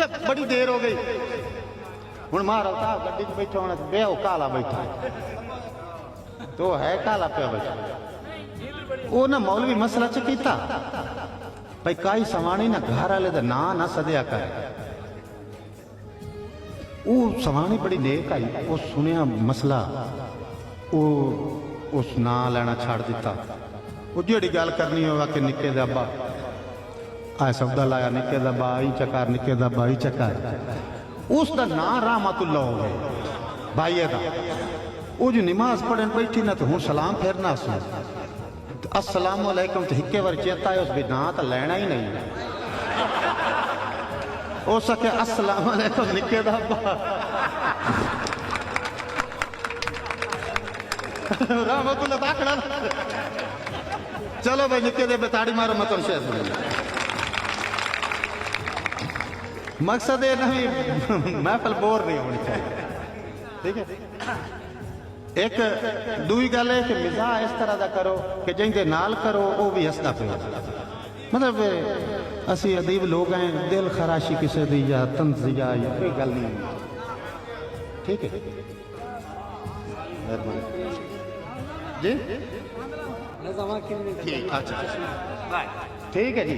अच्छा बड़ी देर हो गई हूँ महाराज साहब गड्डी च बैठा होना बेहो काला बैठा तो है काला पे बैठा वो ना मौलवी मसला च कीता भाई काई सवाणी ना घर वाले दा ना ना सदया कर वो सवाणी बड़ी नेक आई वो सुनिया मसला वो उस ना लेना छाड़ दिता वो जी गल करनी होगा कि निके दा अब्बा आ सौदा लाया निके दा बा ही चकार निके दा बा ही चकार उसका ना रहमतुल्लाह हो गए भाई दा वो जो नमाज पढ़न बैठी ना तो हूँ सलाम फेरना सुन अस्सलाम वालेकुम तो हिक्के बार चेता है उस भी ना तो लेना ही नहीं हो सके अस्सलाम वालेकुम निके दा अब्बा रहमतुल्लाह ताकड़ा चलो भाई निके दे बेताड़ी मारो मतलब शेर मकसद ये नहीं महफिल बोर नहीं होनी चाहिए ठीक है एक दूई गल है कि मिजाह इस तरह का करो कि जिंदे नाल करो वो भी हसदा पे मतलब असी अदीब लोग हैं दिल खराशी किसी दी या तंजिया या कोई गल नहीं ठीक है जी ठीक अच्छा ठीक है जी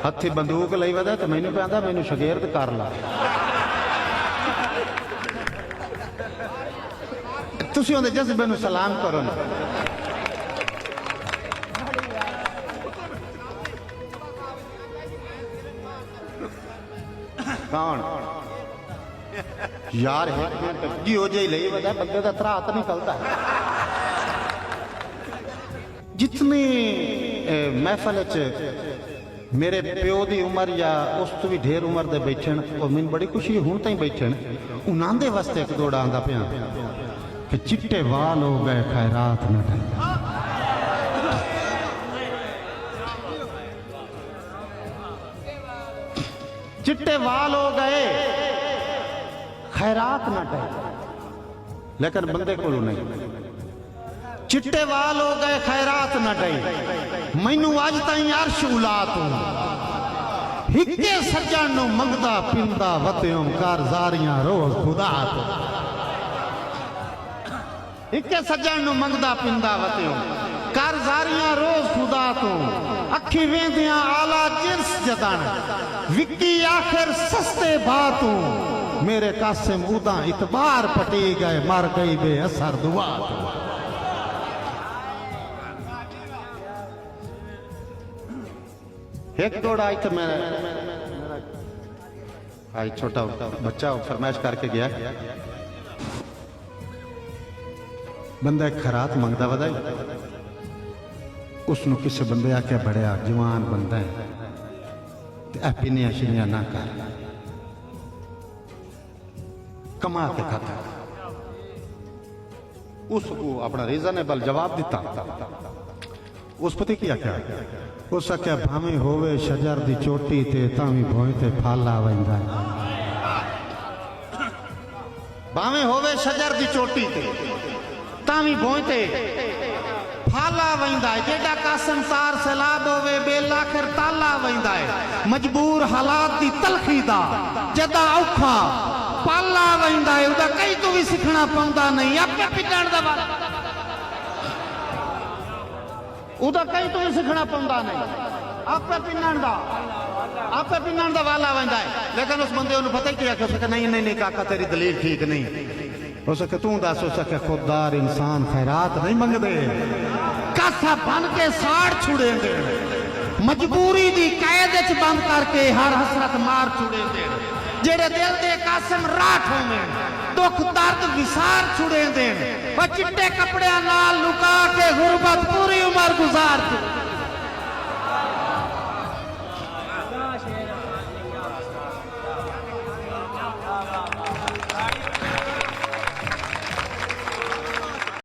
हथी बंदूक लाई वदा तो मैनू कहता मैनू शगेरद कर ला तुसी उहदे जज्बे नू सलाम करो ना कौन यार जी हो जाए लई वदा बंदे दा त्रात निकलता है जितनी महफल च मेरे प्यो की उम्र या उस तो भी ढेर उम्र के बैठन और मैंने बड़ी खुशी हूं तई बैठन उन्होंने वास्ते एक दौड़ा आंदा पिया कि चिट्टे वाल हो गए खैरात न ढल चिट्टे वाल हो गए खैरात न ढल लेकिन बंदे को नहीं चिट्टे वाल हो गए खैरात न डई मैनू अज ताई अर्श उला तू हिक्के सज्जन नू मंगदा पिंदा वत्यों कारजारियां रोज खुदा तो हिक्के सज्जन नू मंगदा पिंदा वत्यों कारजारियां रोज खुदा तो अखी वेंदियां आला जिन्स जदन विकी आखिर सस्ते बातू मेरे कासिम उदा इतबार पटी गए मर गई बेअसर दुआ तो एक दौड़ा आई तो मैं आई छोटा बच्चा फरमाइश करके गया बंदा एक खरात मंगदा वदाई उसनु किसी बंदे आके बड़िया जवान बंदा है पीनिया शिनिया ना कर कमा के खाता उसको अपना रीजनेबल जवाब दिता उस पति किया क्या उस क्या भावे होवे शजर दी चोटी ते तावी भोए ते फाला वंदा भावे होवे शजर दी चोटी ते तावी भोए ते फाला वंदा जेड़ा कासम तार सैलाब होवे बेल आखिर ताला वंदा है मजबूर हालात दी तलखी दा जदा औखा पाला वंदा है उदा कई तो भी सीखना पौंदा नहीं आपे पिटण दा वाला उदा कई तो भी सीखना पौंदा नहीं आपे पिनण दा वाला वंदा है लेकिन उस बंदे उन्हें पता ही क्या कि उसके नहीं नहीं नहीं काका तेरी दलील ठीक नहीं हो सके तू दस हो सके खुददार इंसान खैरात नहीं मंगदे कासा बन के साड़ छुड़े दे मजबूरी दी कैद च बंद करके हर हसरत मार छुड़े दे जेड़े दिल दे कासम राठ होवे दुख दर्द विसार छुड़े देन चिट्टे कपड़े नाल लुका के गुरबत पूरी उम्र गुजार